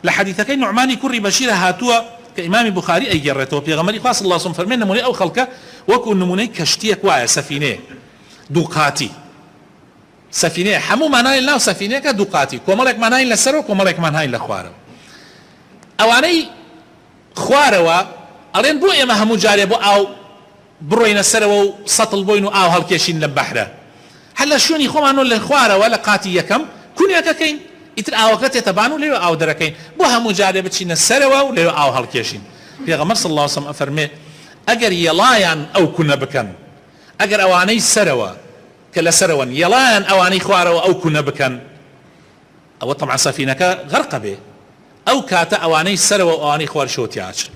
لحديثك نعماني كري بشير هاتوا كإمام بخاري أي جرته في غمري خاص الله صلى فرمين نموني أو خلقه وكو نموني كشتيك وايا سفينة دوقاتي سفينة حمو معناه الله سفينة كدوقاتي كومالك معناه إلا سرو كومالك معناه إلا خوارو أواني خواروا ألين بو إما همو جاري بو أو بروين السرو سطل بوينو أو هالكيشين لبحره هلا شوني خوانو للخواروا لقاتي يكم كون يكاكين ئیتر ئاوەکەت تێتەبان و لێوە ئاو دەرەکەین بۆ هەموو جارێ بچینە سەرەوە و لێوە ئاو هەڵکێشین پێغەمبەر صلی الله علیه وسلم ئەفەرمێ ئەگەر یەڵایان ئەو کونە بکەن ئەگەر ئەوانەی سەرەوە کە لە سەرەوەن یەڵایان ئەوانەی خوارەوە ئەو کونە بکەن ئەوە طبعا سەفینەکە غەرقە بێ ئەو کاتە ئەوانەی سەرەوە ئەوانەی خوار شۆتیاچن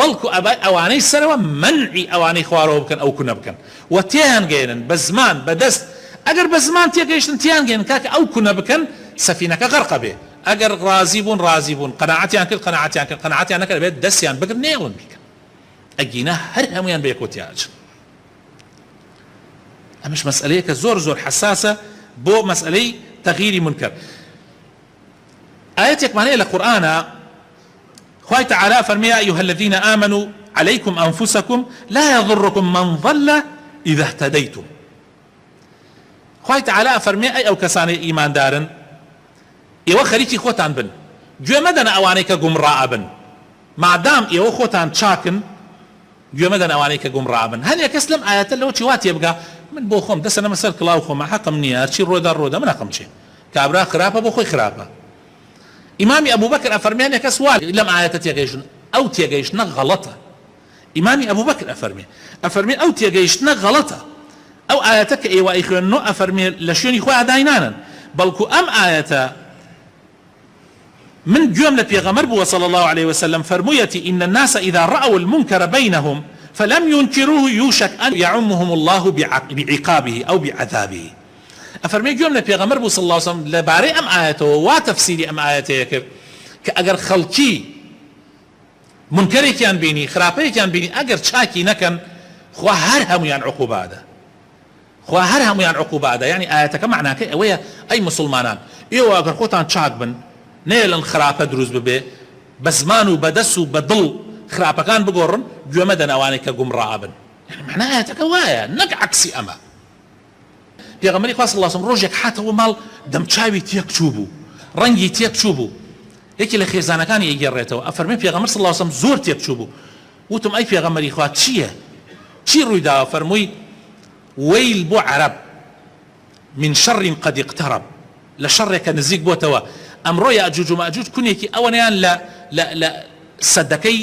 بەڵکو ئەوانەی سەرەوە منعی ئەوانەی خوارەوە بکەن ئەو کونە بکەن و تێیان گەێنن بە زمان بەدەست ئەگەر بە زمان تێگەیشتن تیان گەێنن کاکە ئەو کونە بکەن سفينة غرق به اگر راضي بون قناعتيان كل بيت دسيان بقر نيلن بك اجينا هر هميان بيكوتياج مش مسألة كزور حساسة بو مسألة تغيير منكر آياتك معنى القرآن خوي تعالى فرمي يا أيها الذين آمنوا عليكم أنفسكم لا يضركم من ضل إذا اهتديتم خوي تعالى فرمي أي أو كساني إيمان دارن ئێوە خەریکی خۆتان بن گوێ مەدەن ئەوانەی کە گومڕائە بن مادام ئێوە خۆتان چاکن گوێ مەدەن ئەوانەی کە گومڕائە بن هەنێک کەس لەم ئاەتە لەوە چی وا تێبگا من بۆ خۆم دەسەنەمە سەر کڵاو خۆمە حەقم نییە چی ڕۆدا من حەقم چێ کابرا خراپە بۆ خۆی خراپە ئیمامی ئەبوبەکر ئەفەرمێنێ کەس وا لەم ئاەتە تێگەیشتن ئەو تێگەیشتنە غەڵەتە ئیمامی ئەبوبەکر ئەفەرمێ ئەو تێگەیشتنە غەڵەتە ئەو ئاەتە کە ئێوە ئەیخوێننەوە ئەفەرمێ لە شوێنی خۆی ئاداینانن بەڵکو ئەم ئاەتە من جملة پیغمبر صلى الله عليه وسلم فرميتي إن الناس إذا رأوا المنكر بينهم فلم ينكروه يوشك أن يعمهم الله بعقابه أو بعذابه أفرمي جملة پیغمبر صلى الله عليه وسلم لباري أم آياته وتفسيري أم آياته كأجر خلقي منكري كان بيني خرابي كان بيني أجر شاكي نكن خوا هرهم يعني عقوبة هذا يعني آياتك معناها كي أي مسلمان إيوه أجر خوتان شاك بن نێلن خراپە دروست ببێ بە زمان و بەدەست و بە دڵ خراپەکان بگۆڕن گوێ مەدەن ئەوانەی کە گومڕائە بن معنای ئاەتەکە وایە نەک عەکسی ئەمە پێغەمبەری خوا صلی الله علیه وسلم ڕۆژێک هاتەوە ماڵ دەمچاوی تێک چوو بوو ڕەنگی تێک چوو بوو یەکی لە خێزانەکانی ئەیگەڕێتەوە ئەفەرمێ پێغەمبەر صلی الله علیه وسلم زۆر تێک چوو بوو وتم ئەی پێغەمبەری خوا چییە چی ڕووی داوە فەرمووی وەیل بۆ عەرەب من شەڕ قەد اقتەرەب لە شەڕێکە نزیک بۆتەوە ئەمڕۆ یاجوج و ماجوج کونێکی ئەوەنیان لە سەدەکەی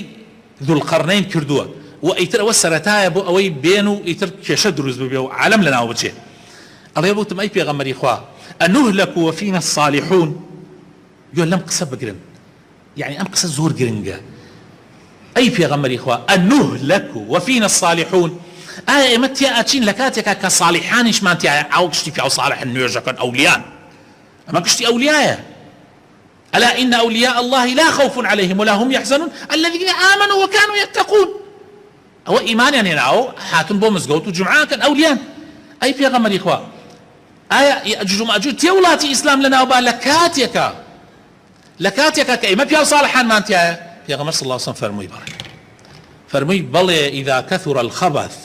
ذوالقەرنەین کردووە و ئیتر ئەوە سەرەتایە بۆ ئەوەی بێن و ئیتر کێشە دروست ببێ و عالەم لەناو بچێ ئەڵێ بوتم ئەی پێغەمبەری خوا ئەنوهلەک وفینا الصالحون گوێ لەم قسە بگرن یعنی ئەم قسە زۆر گرنگە ئەی پێغەمبەری خوا ئەنوهلەک وفینا الصالحون ئایا ئێمە تیا ئەچین لە کاتێکا کە صالیحانیشمان تایە ئەو کشتی پیا و صالح نوێژەکەن ئەولیان ئەمە کشتی ئەولیایە ألا إن أولياء الله لا خوف عليهم ولا هم يحزنون الذين آمنوا وكانوا يتقون أو إيمان يعني أو حاتم بو مزقوت وجمعة كان أولياء أي في غمر إخوة آية يأجوج ومأجوج تيولاتي إسلام لنا وبا لكاتيك كإما فيها صالحان ما أنت في غمر صلى الله عليه وسلم فرمي بلي إذا كثر الخبث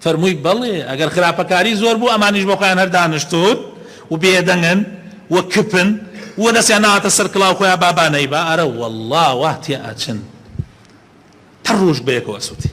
فرمي بلي أقر خرابة كاري زور بو أمانيش بوقعان هردانشتود وبيدنن وكبن ودەسیان ناتە سەر کڵاو خۆیان بابانەی با ئەرە وەڵڵا وا تێئەچن هەر ڕۆژ بەیەکەوە سووتی